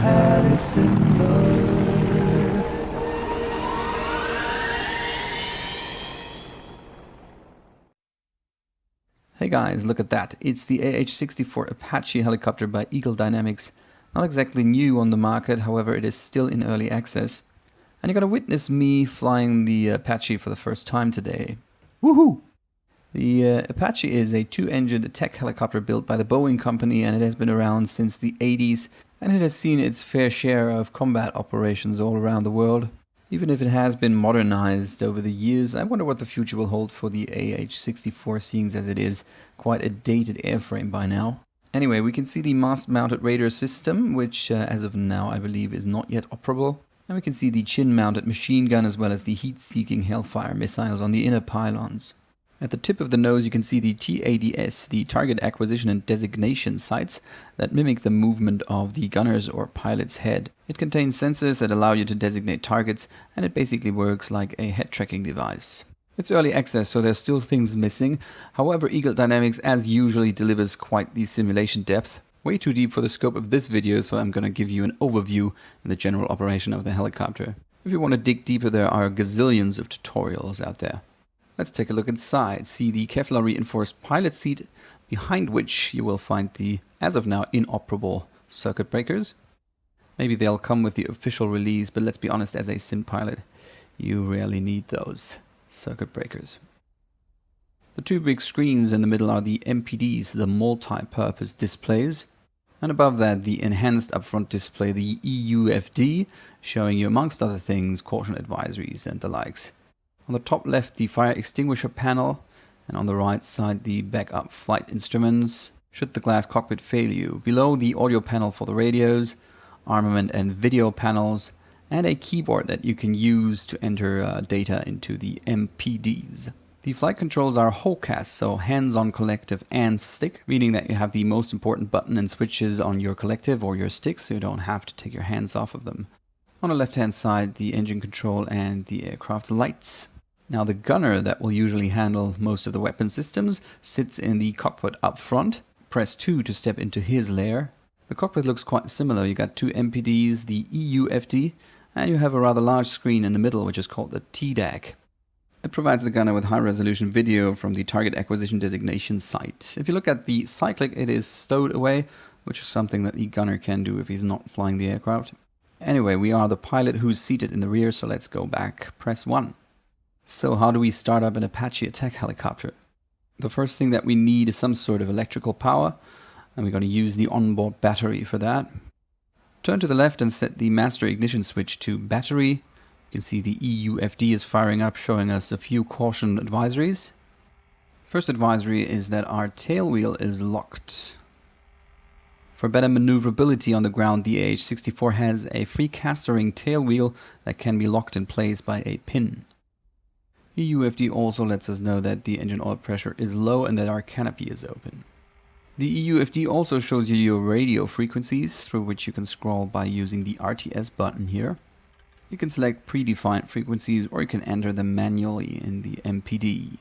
had it similar. Hey guys, look at that. It's the AH64 Apache helicopter by Eagle Dynamics. Not exactly new on the market, however it is still in early access. And you're gonna witness me flying the Apache for the first time today. Woohoo! The Apache is a two-engined attack helicopter built by the Boeing company, and it has been around since the 80s, and it has seen its fair share of combat operations all around the world. Even if it has been modernized over the years, I wonder what the future will hold for the AH64, seeing as it is quite a dated airframe by now. Anyway, we can see the mast-mounted radar system, which as of now I believe is not yet operable. And we can see the chin-mounted machine gun as well as the heat-seeking Hellfire missiles on the inner pylons. At the tip of the nose you can see the TADS, the Target Acquisition and Designation sights that mimic the movement of the gunner's or pilot's head. It contains sensors that allow you to designate targets, and it basically works like a head tracking device. It's early access, so there's still things missing. However, Eagle Dynamics as usually delivers quite the simulation depth. Way too deep for the scope of this video, so I'm gonna give you an overview and the general operation of the helicopter. If you want to dig deeper, there are gazillions of tutorials out there. Let's take a look inside. See the Kevlar reinforced pilot seat, behind which you will find the, as of now, inoperable circuit breakers. Maybe they'll come with the official release, but let's be honest, as a sim pilot, you rarely need those circuit breakers. The two big screens in the middle are the MPDs, the multi-purpose displays. And above that, the enhanced upfront display, the EUFD, showing you, amongst other things, caution advisories and the likes. On the top left, the fire extinguisher panel, and on the right side, the backup flight instruments, should the glass cockpit fail you. Below, the audio panel for the radios, armament and video panels, and a keyboard that you can use to enter data into the MPDs. The flight controls are whole-cast, so hands-on collective and stick, meaning that you have the most important button and switches on your collective or your stick, so you don't have to take your hands off of them. On the left-hand side, the engine control and the aircraft's lights. Now the gunner that will usually handle most of the weapon systems sits in the cockpit up front. Press 2 to step into his lair. The cockpit looks quite similar. You got two MPDs, the EUFD, and you have a rather large screen in the middle which is called the TDAC. It provides the gunner with high-resolution video from the Target Acquisition Designation site. If you look at the cyclic, it is stowed away, which is something that the gunner can do if he's not flying the aircraft. Anyway, we are the pilot who's seated in the rear, so let's go back. Press 1. So how do we start up an Apache attack helicopter? The first thing that we need is some sort of electrical power, and we're going to use the onboard battery for that. Turn to the left and set the master ignition switch to battery. You can see the EUFD is firing up, showing us a few caution advisories. First advisory is that our tail wheel is locked. For better maneuverability on the ground, the AH64 has a free castering tail wheel that can be locked in place by a pin. EUFD also lets us know that the engine oil pressure is low and that our canopy is open. The EUFD also shows you your radio frequencies, through which you can scroll by using the RTS button here. You can select predefined frequencies or you can enter them manually in the MPD.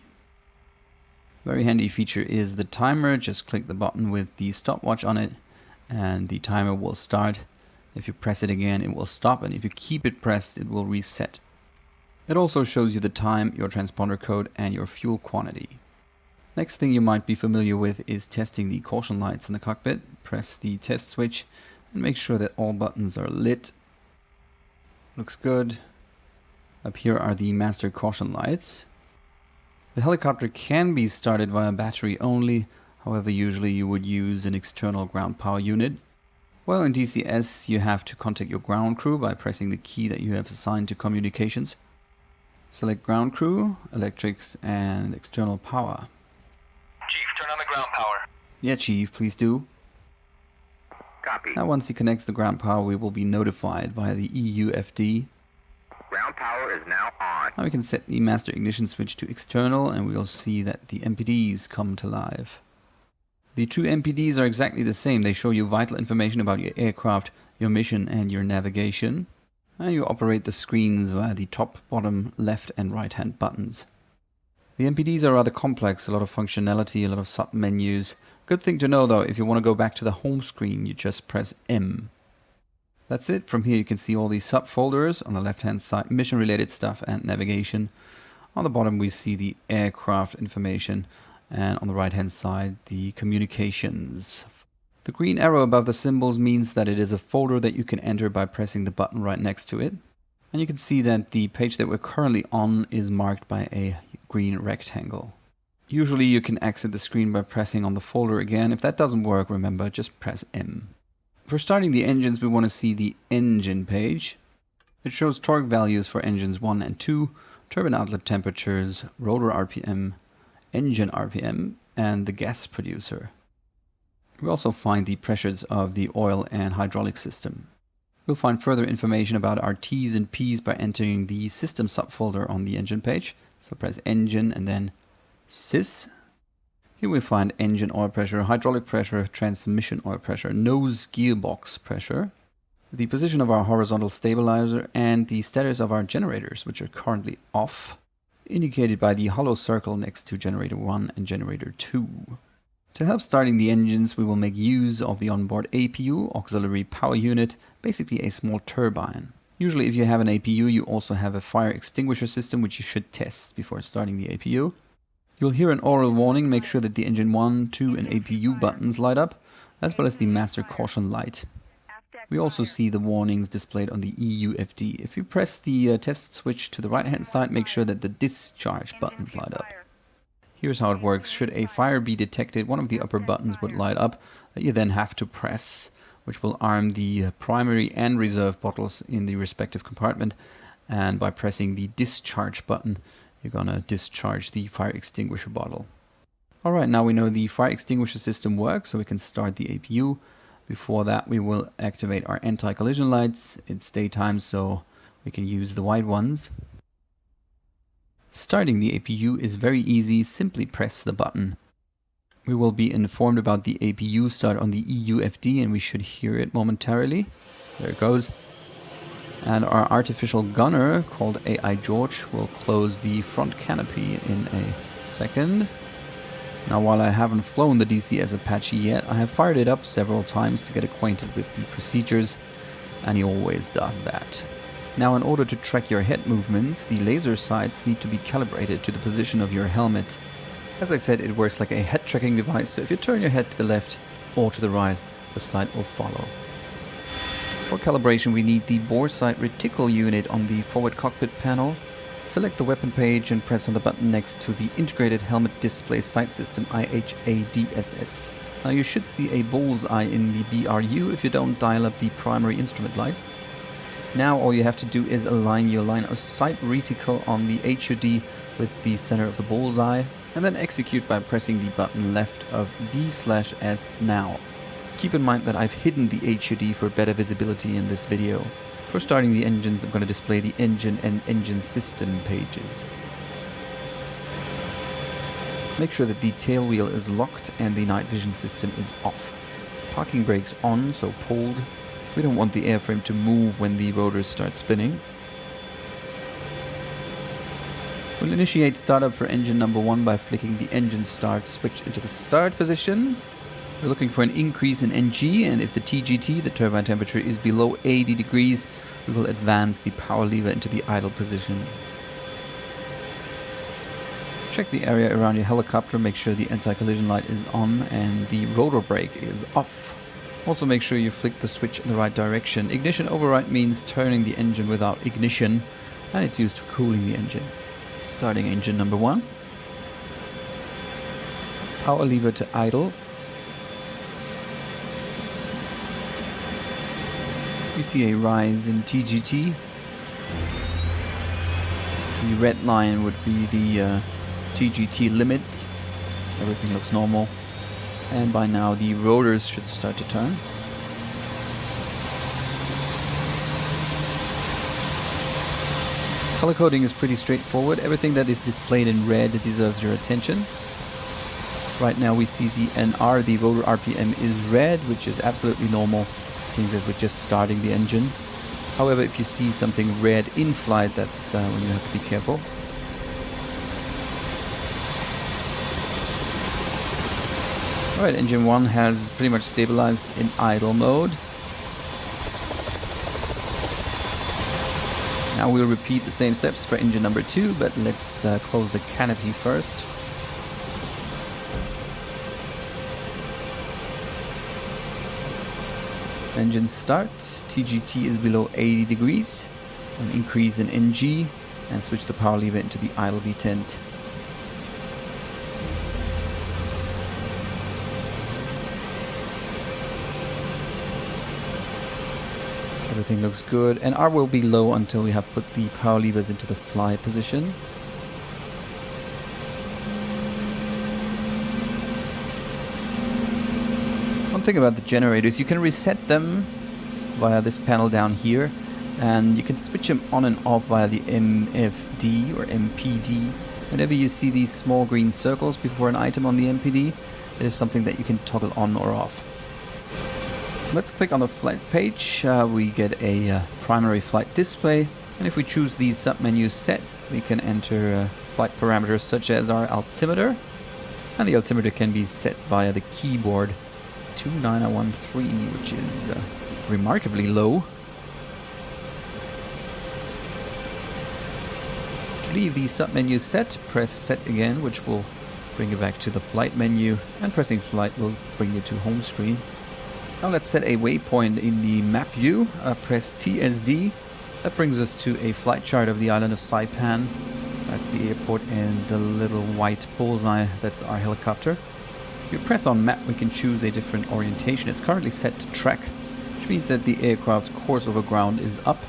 Very handy feature is the timer. Just click the button with the stopwatch on it and the timer will start. If you press it again, it will stop, and if you keep it pressed, it will reset. It also shows you the time, your transponder code, and your fuel quantity. Next thing you might be familiar with is testing the caution lights in the cockpit. Press the test switch and make sure that all buttons are lit. Looks good. Up here are the master caution lights. The helicopter can be started via battery only, however usually you would use an external ground power unit. Well, in DCS you have to contact your ground crew by pressing the key that you have assigned to communications. Select ground crew, electrics, and external power. Chief, turn on the ground power. Yeah, Chief, please do. Copy. Now once he connects the ground power, we will be notified via the EUFD. Ground power is now on. Now we can set the master ignition switch to external and we'll see that the MPDs come to life. The two MPDs are exactly the same. They show you vital information about your aircraft, your mission, and your navigation. And you operate the screens via the top, bottom, left and right hand buttons. The MPDs are rather complex, a lot of functionality, a lot of sub-menus. Good thing to know though, if you want to go back to the home screen, you just press M. That's it. From here you can see all these subfolders. On the left hand side, mission related stuff and navigation. On the bottom we see the aircraft information, and on the right hand side the communications. The green arrow above the symbols means that it is a folder that you can enter by pressing the button right next to it. And you can see that the page that we're currently on is marked by a green rectangle. Usually you can exit the screen by pressing on the folder again. If that doesn't work, remember, just press M. For starting the engines, we want to see the engine page. It shows torque values for engines 1 and 2, turbine outlet temperatures, rotor RPM, engine RPM, and the gas producer. We also find the pressures of the oil and hydraulic system. We'll find further information about our T's and P's by entering the system subfolder on the engine page. So press engine and then sys. Here we find engine oil pressure, hydraulic pressure, transmission oil pressure, nose gearbox pressure, the position of our horizontal stabilizer, and the status of our generators, which are currently off, indicated by the hollow circle next to generator 1 and generator 2. To help starting the engines, we will make use of the onboard APU, auxiliary power unit, basically a small turbine. Usually if you have an APU, you also have a fire extinguisher system, which you should test before starting the APU. You'll hear an oral warning. Make sure that the engine 1, 2 and APU buttons light up, as well as the master caution light. We also see the warnings displayed on the EUFD. If you press the test switch to the right hand side, make sure that the discharge buttons light up. Here's how it works. Should a fire be detected, one of the upper buttons would light up that you then have to press, which will arm the primary and reserve bottles in the respective compartment. And by pressing the discharge button, you're gonna discharge the fire extinguisher bottle. Alright, now we know the fire extinguisher system works, so we can start the APU. Before that, we will activate our anti-collision lights. It's daytime, so we can use the white ones. Starting the APU is very easy. Simply press the button. We will be informed about the APU start on the EUFD, and we should hear it momentarily. There it goes. And our artificial gunner, called AI George, will close the front canopy in a second. Now, while I haven't flown the DCS Apache yet, I have fired it up several times to get acquainted with the procedures, and he always does that. Now, in order to track your head movements, the laser sights need to be calibrated to the position of your helmet. As I said, it works like a head tracking device, so if you turn your head to the left or to the right, the sight will follow. For calibration, we need the bore sight reticle unit on the forward cockpit panel. Select the weapon page and press on the button next to the Integrated Helmet Display Sight System AH64D. Now you should see a bullseye in the BRU if you don't dial up the primary instrument lights. Now all you have to do is align your line of sight reticle on the HUD with the center of the bullseye, and then execute by pressing the button left of B/S now. Keep in mind that I've hidden the HUD for better visibility in this video. For starting the engines, I'm going to display the engine and engine system pages. Make sure that the tail wheel is locked and the night vision system is off. Parking brakes on, so pulled. We don't want the airframe to move when the rotors start spinning. We'll initiate startup for engine number 1 by flicking the engine start switch into the start position. We're looking for an increase in NG, and if the TGT, the turbine temperature, is below 80 degrees, we will advance the power lever into the idle position. Check the area around your helicopter, make sure the anti-collision light is on and the rotor brake is off. Also make sure you flick the switch in the right direction. Ignition override means turning the engine without ignition, and it's used for cooling the engine. Starting engine number 1. Power lever to idle. You see a rise in TGT. The red line would be the TGT limit. Everything looks normal. And by now the rotors should start to turn. Color coding is pretty straightforward. Everything that is displayed in red deserves your attention. Right now we see the NR, the rotor RPM, is red, which is absolutely normal, seeing as we're just starting the engine. However, if you see something red in flight, that's when you have to be careful. Alright, engine 1 has pretty much stabilized in idle mode. Now we'll repeat the same steps for engine number 2, but let's close the canopy first. Engine start, TGT is below 80 degrees, an increase in NG, and switch the power lever into the idle detent. Everything looks good, and R will be low until we have put the power levers into the fly position. One thing about the generators, you can reset them via this panel down here, and you can switch them on and off via the MFD or MPD. Whenever you see these small green circles before an item on the MPD, it is something that you can toggle on or off. Let's click on the flight page. We get a primary flight display, and if we choose the submenu set, we can enter flight parameters such as our altimeter, and the altimeter can be set via the keyboard 29013, which is remarkably low. To leave the submenu set, press set again, which will bring you back to the flight menu, and pressing flight will bring you to home screen. Now let's set a waypoint in the map view. Press TSD. That brings us to a flight chart of the island of Saipan. That's the airport, and the little white bullseye, that's our helicopter. If you press on map, we can choose a different orientation. It's currently set to track, which means that the aircraft's course over ground is up.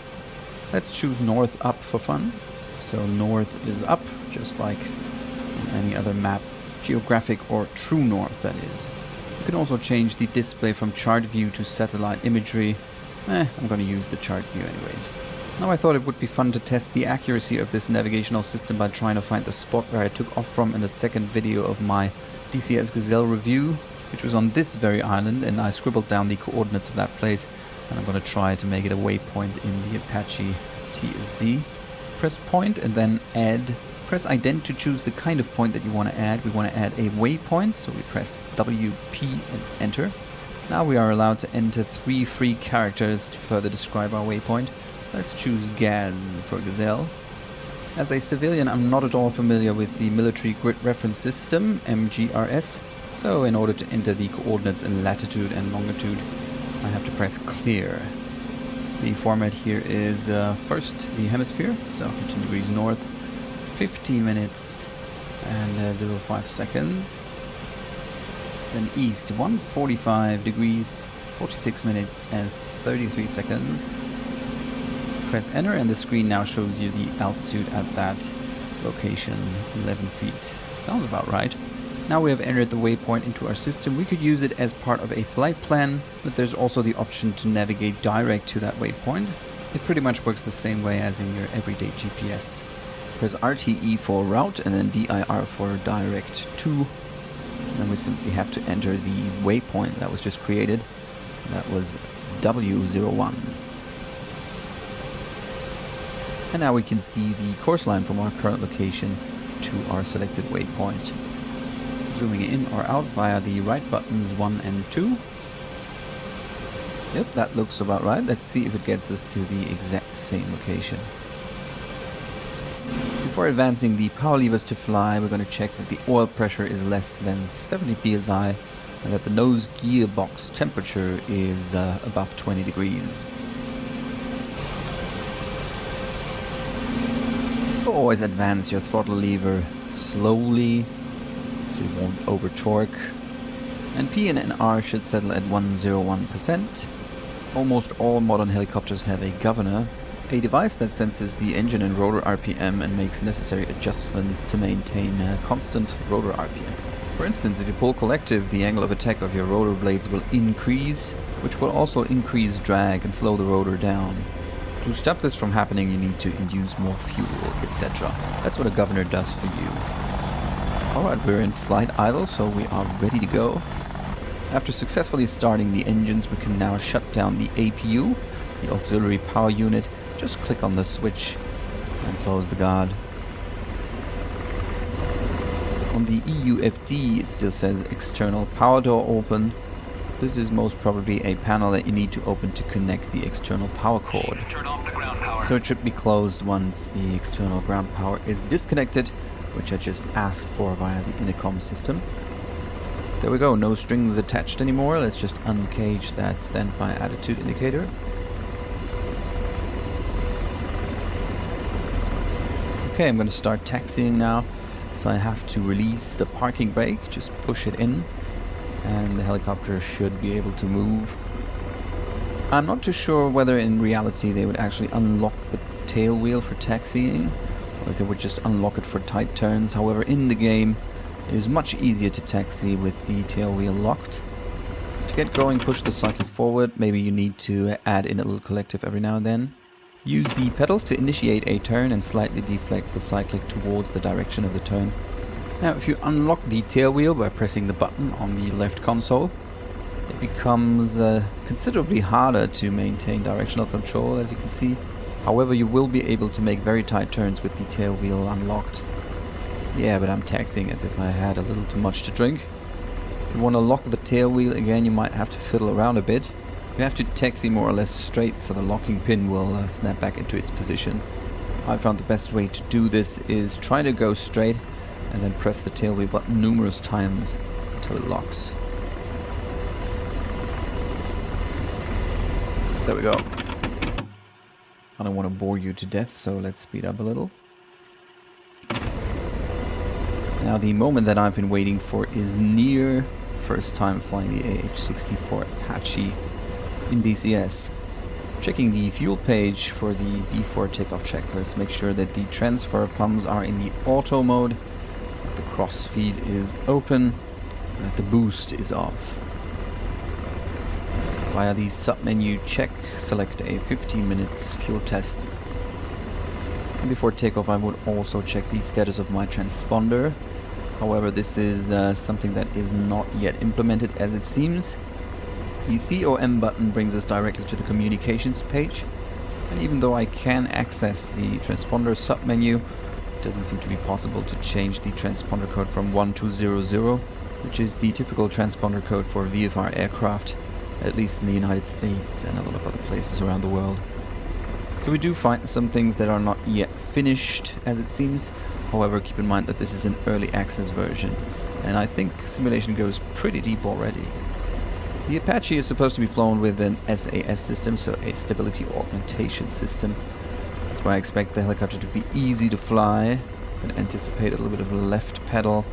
Let's choose north up for fun. So north is up, just like on any other map. Geographic or true north, that is. You can also change the display from chart view to satellite imagery. I'm going to use the chart view anyways. Now I thought it would be fun to test the accuracy of this navigational system by trying to find the spot where I took off from in the second video of my DCS Gazelle review, which was on this very island, and I scribbled down the coordinates of that place, and I'm going to try to make it a waypoint in the Apache TSD. Press point and then add. Press ident to choose the kind of point that you want to add. We want to add a waypoint, so we press WP and enter. Now we are allowed to enter 3 free characters to further describe our waypoint. Let's choose Gaz for Gazelle. As a civilian, I'm not at all familiar with the military grid reference system, MGRS, so in order to enter the coordinates in latitude and longitude, I have to press clear. The format here is first the hemisphere, so 15 degrees north, 15 minutes and 05 seconds. Then east, 145 degrees, 46 minutes and 33 seconds. Press enter and the screen now shows you the altitude at that location, 11 feet. Sounds about right. Now we have entered the waypoint into our system. We could use it as part of a flight plan, but there's also the option to navigate direct to that waypoint. It pretty much works the same way as in your everyday GPS. Press RTE for route and then DIR for direct to. Then we simply have to enter the waypoint that was just created. That was W01. And now we can see the course line from our current location to our selected waypoint. Zooming in or out via the right buttons 1 and 2. Yep, that looks about right. Let's see if it gets us to the exact same location. Before advancing the power levers to fly, we're going to check that the oil pressure is less than 70 psi and that the nose gearbox temperature is above 20 degrees. So always advance your throttle lever slowly so you won't over torque. And P and R should settle at 101%. Almost all modern helicopters have a governor, a device that senses the engine and rotor RPM and makes necessary adjustments to maintain a constant rotor RPM. For instance, if you pull collective, the angle of attack of your rotor blades will increase, which will also increase drag and slow the rotor down. To stop this from happening, you need to induce more fuel, etc. That's what a governor does for you. Alright, we're in flight idle, so we are ready to go. After successfully starting the engines, we can now shut down the APU, the auxiliary power unit. Just click on the switch and close the guard. On the EUFD, it still says external power door open. This is most probably a panel that you need to open to connect the external power cord. Turn off the ground power. So it should be closed once the external ground power is disconnected, which I just asked for via the intercom system. There we go, no strings attached anymore. Let's just uncage that standby attitude indicator. Okay, I'm going to start taxiing now. So I have to release the parking brake, just push it in, and the helicopter should be able to move. I'm not too sure whether in reality they would actually unlock the tail wheel for taxiing, or if they would just unlock it for tight turns. However, in the game, it is much easier to taxi with the tail wheel locked. To get going, push the cyclic forward. Maybe you need to add in a little collective every now and then. Use the pedals to initiate a turn and slightly deflect the cyclic towards the direction of the turn. Now, if you unlock the tail wheel by pressing the button on the left console, it becomes considerably harder to maintain directional control, as you can see. However, you will be able to make very tight turns with the tail wheel unlocked. Yeah, but I'm taxiing as if I had a little too much to drink. If you want to lock the tail wheel again, you might have to fiddle around a bit. You have to taxi more or less straight so the locking pin will snap back into its position. I found the best way to do this is try to go straight and then press the tail wheel button numerous times until it locks. There we go. I don't want to bore you to death, so let's speed up a little. Now the moment that I've been waiting for is near. First time flying the AH64 Apache in DCS. Checking the fuel page for the before takeoff checklist. Make sure that the transfer pumps are in the auto mode, that the cross feed is open, and that the boost is off. Via the sub-menu check, select a 15 minutes fuel test. And before takeoff I would also check the status of my transponder. However, this is something that is not yet implemented as it seems. The COM button brings us directly to the communications page, and even though I can access the transponder submenu, it doesn't seem to be possible to change the transponder code from 1 to 00, which is the typical transponder code for VFR aircraft, at least in the United States and a lot of other places around the world. So we do find some things that are not yet finished, as it seems. However, keep in mind that this is an early access version, and I think simulation goes pretty deep already. The Apache is supposed to be flown with an SAS system, so a stability augmentation system. That's why I expect the helicopter to be easy to fly, and anticipate a little bit of a left pedal,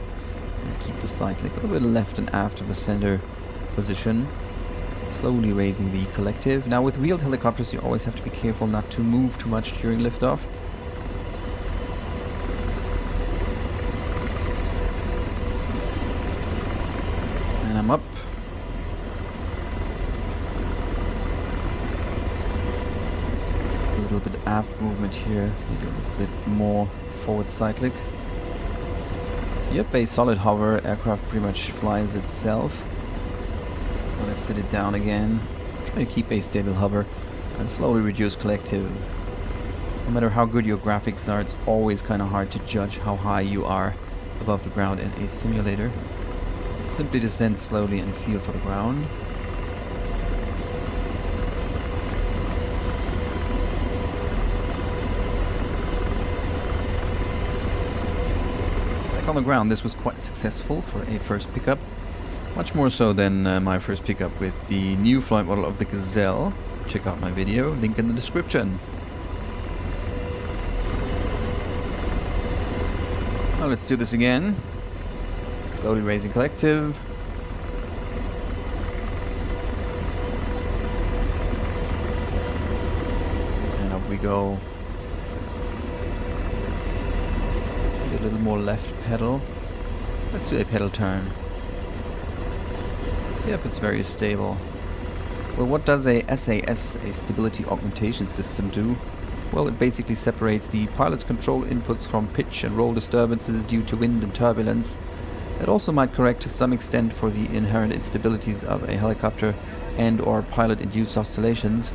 and keep the cyclic a little bit left and aft of the center position. Slowly raising the collective. Now with wheeled helicopters you always have to be careful not to move too much during liftoff. And I'm up. A little bit aft movement here, maybe a little bit more forward cyclic. Yep, a solid hover aircraft pretty much flies itself. Let's sit it down again. Try to keep a stable hover and slowly reduce collective. No matter how good your graphics are, it's always kind of hard to judge how high you are above the ground in a simulator. Simply descend slowly and feel for the ground. Back on the ground, this was quite successful for a first pickup. Much more so than my first pickup with the new flight model of the Gazelle. Check out my video, link in the description. Now let's do this again. Slowly raising collective. And up we go. A little more left pedal. Let's do a pedal turn. Yep, it's very stable. Well, what does a SAS, a stability augmentation system, do? Well, it basically separates the pilot's control inputs from pitch and roll disturbances due to wind and turbulence. It also might correct to some extent for the inherent instabilities of a helicopter and or pilot-induced oscillations.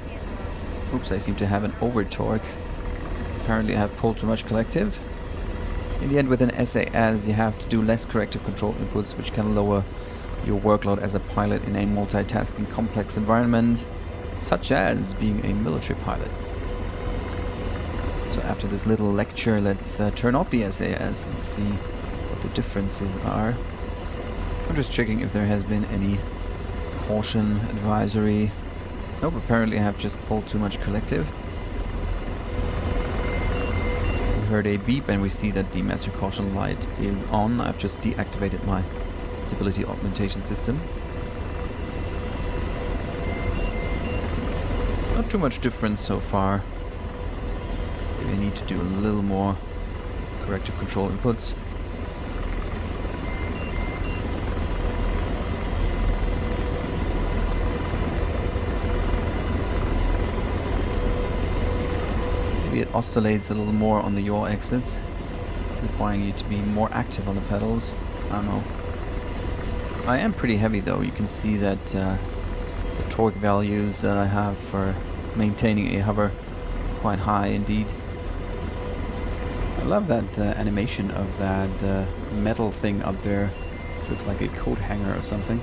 Oops, I seem to have an over torque. Apparently I have pulled too much collective. In the end, with an SAS you have to do less corrective control inputs, which can lower your workload as a pilot in a multitasking complex environment, such as being a military pilot. So after this little lecture, let's turn off the SAS and see what the differences are. I'm just checking if there has been any caution advisory. Nope, apparently I have just pulled too much collective. We heard a beep and we see that the master caution light is on. I've just deactivated my stability augmentation system. Not too much difference so far. Maybe I need to do a little more corrective control inputs. Maybe it oscillates a little more on the yaw axis, requiring you to be more active on the pedals. I don't know. I am pretty heavy though. You can see that the torque values that I have for maintaining a hover are quite high indeed. I love that animation of that metal thing up there. It looks like a coat hanger or something,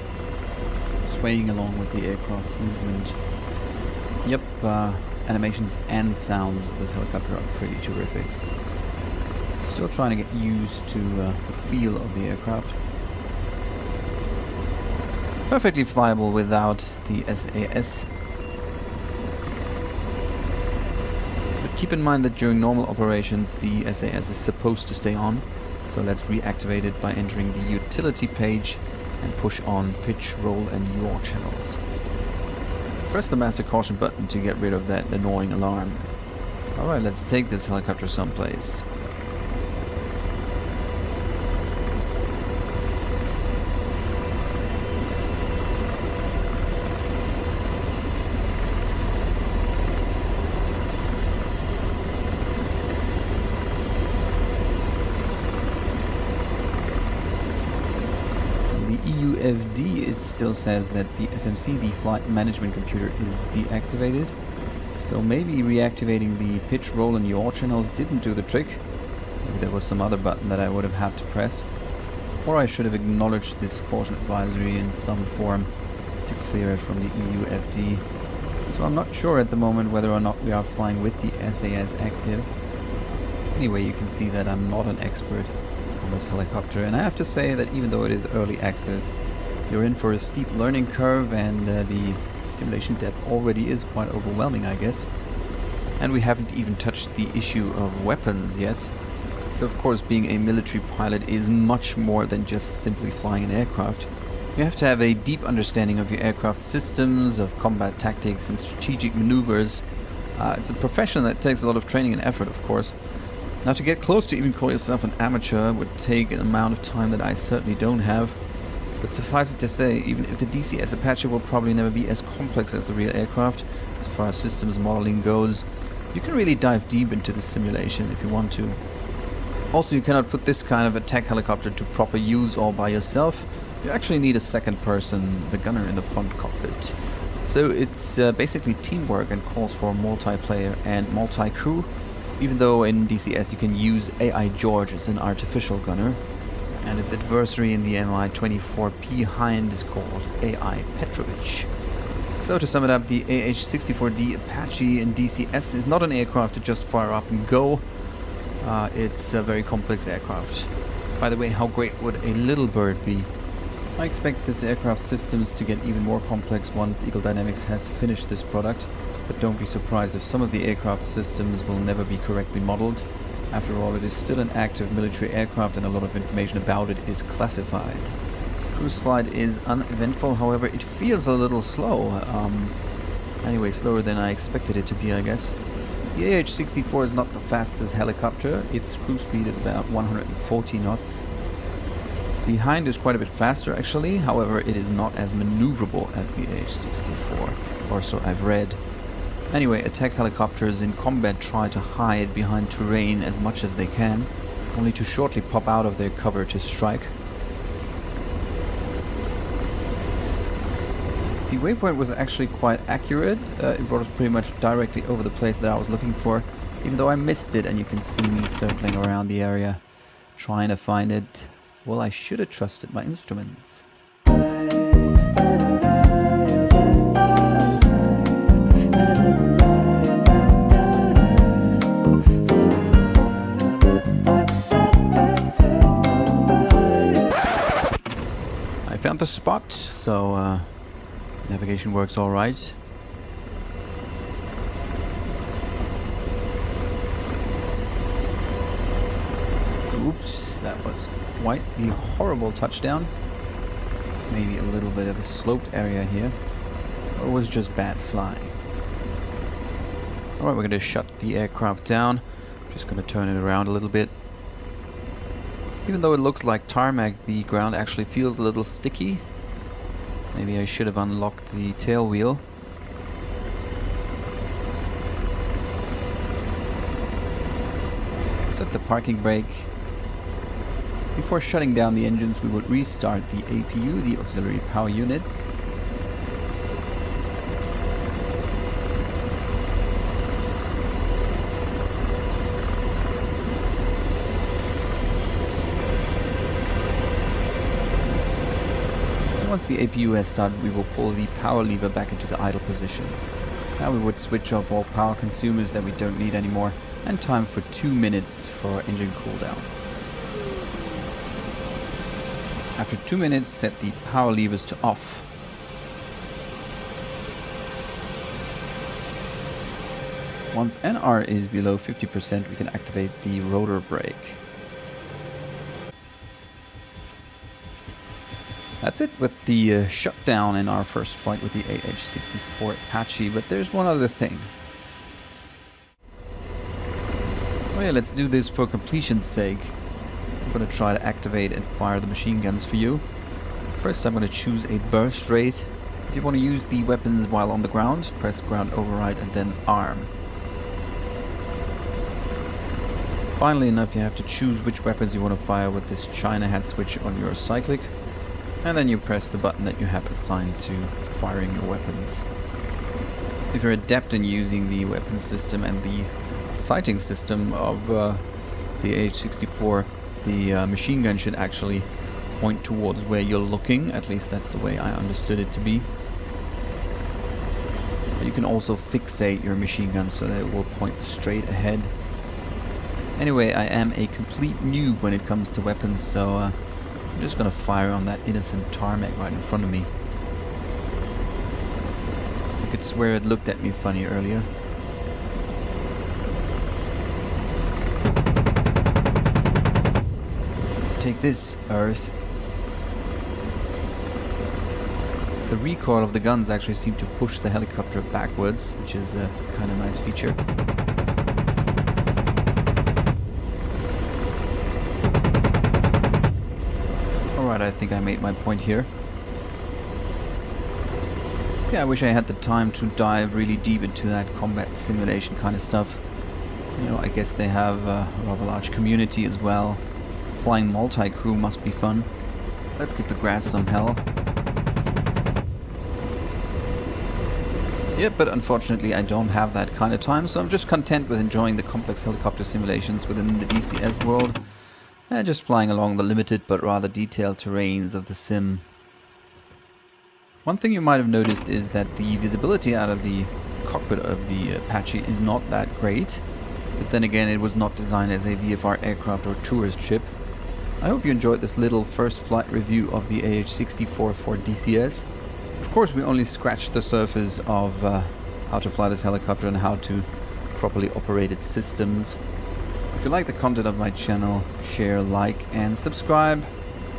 swaying along with the aircraft's movement. Yep, animations and sounds of this helicopter are pretty terrific. Still trying to get used to the feel of the aircraft. Perfectly flyable without the SAS. But keep in mind that during normal operations the SAS is supposed to stay on. So let's reactivate it by entering the utility page and push on pitch, roll and yaw channels. Press the master caution button to get rid of that annoying alarm. Alright, let's take this helicopter someplace. EUFD, it still says that the FMC, the flight management computer, is deactivated. So maybe reactivating the pitch, roll and yaw channels didn't do the trick. Maybe there was some other button that I would have had to press. Or I should have acknowledged this caution advisory in some form to clear it from the EUFD. So I'm not sure at the moment whether or not we are flying with the SAS active. Anyway, you can see that I'm not an expert on this helicopter, and I have to say that even though it is early access, you're in for a steep learning curve, and the simulation depth already is quite overwhelming, I guess. And we haven't even touched the issue of weapons yet. So of course, being a military pilot is much more than just simply flying an aircraft. You have to have a deep understanding of your aircraft systems, of combat tactics and strategic maneuvers. It's a profession that takes a lot of training and effort, of course. Now, to get close to even call yourself an amateur would take an amount of time that I certainly don't have. But suffice it to say, even if the DCS Apache will probably never be as complex as the real aircraft, as far as systems modeling goes, you can really dive deep into the simulation if you want to. Also, you cannot put this kind of attack helicopter to proper use all by yourself. You actually need a second person, the gunner in the front cockpit. So it's basically teamwork and calls for multiplayer and multi-crew. Even though in DCS you can use AI George as an artificial gunner, and its adversary in the Mi-24P Hind is called AI Petrovich. So to sum it up, the AH64D Apache in DCS is not an aircraft to just fire up and go. It's a very complex aircraft. By the way, how great would a little bird be? I expect this aircraft systems to get even more complex once Eagle Dynamics has finished this product. But don't be surprised if some of the aircraft systems will never be correctly modeled. After all, it is still an active military aircraft and a lot of information about it is classified. Cruise flight is uneventful, however it feels a little slow. Anyway, slower than I expected it to be, I guess. The AH64 is not the fastest helicopter. Its cruise speed is about 140 knots. The Hind is quite a bit faster actually, however it is not as maneuverable as the AH64, or so I've read. Anyway, attack helicopters in combat try to hide behind terrain as much as they can, only to shortly pop out of their cover to strike. The waypoint was actually quite accurate. It brought us pretty much directly over the place that I was looking for, even though I missed it, and you can see me circling around the area trying to find it. Well, I should have trusted my instruments. I found the spot, so navigation works all right. Oops, that was quite the horrible touchdown. Maybe a little bit of a sloped area here. Or it was just bad flying. Alright, we're going to shut the aircraft down. Just going to turn it around a little bit. Even though it looks like tarmac, the ground actually feels a little sticky. Maybe I should have unlocked the tail wheel. Set the parking brake. Before shutting down the engines, we would restart the APU, the auxiliary power unit. Once the APU has started, we will pull the power lever back into the idle position. Now we would switch off all power consumers that we don't need anymore, and time for 2 minutes for engine cooldown. After 2 minutes, set the power levers to off. Once NR is below 50%, we can activate the rotor brake. That's it with the shutdown in our first flight with the AH64 Apache, but there's one other thing. Oh yeah, let's do this for completion's sake. I'm going to try to activate and fire the machine guns for you. First I'm going to choose a burst rate. If you want to use the weapons while on the ground, press ground override and then arm. Finally enough, you have to choose which weapons you want to fire with this China hat switch on your cyclic. And then you press the button that you have assigned to firing your weapons. If you're adept in using the weapon system and the sighting system of the AH64, the machine gun should actually point towards where you're looking. At least that's the way I understood it to be. But you can also fixate your machine gun so that it will point straight ahead. Anyway, I am a complete noob when it comes to weapons, so I'm just gonna fire on that innocent tarmac right in front of me. I could swear it looked at me funny earlier. Take this, Earth. The recoil of the guns actually seem to push the helicopter backwards, which is a kind of nice feature. Alright, I think I made my point here. Yeah, I wish I had the time to dive really deep into that combat simulation kind of stuff. You know, I guess they have a rather large community as well. Flying multi-crew must be fun. Let's give the grass some hell. Yeah, but unfortunately I don't have that kind of time, so I'm just content with enjoying the complex helicopter simulations within the DCS world. And just flying along the limited but rather detailed terrains of the sim. One thing you might have noticed is that the visibility out of the cockpit of the Apache is not that great. But then again, it was not designed as a VFR aircraft or tourist ship. I hope you enjoyed this little first flight review of the AH64 for DCS. Of course, we only scratched the surface of how to fly this helicopter and how to properly operate its systems. If you like the content of my channel, share, like, and subscribe.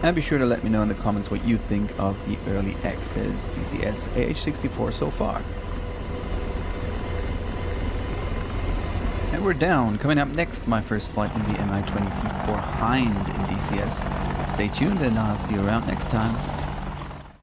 And be sure to let me know in the comments what you think of the early access DCS AH64 so far. And we're down. Coming up next, my first flight in the Mi-24 Hind in DCS. Stay tuned and I'll see you around next time.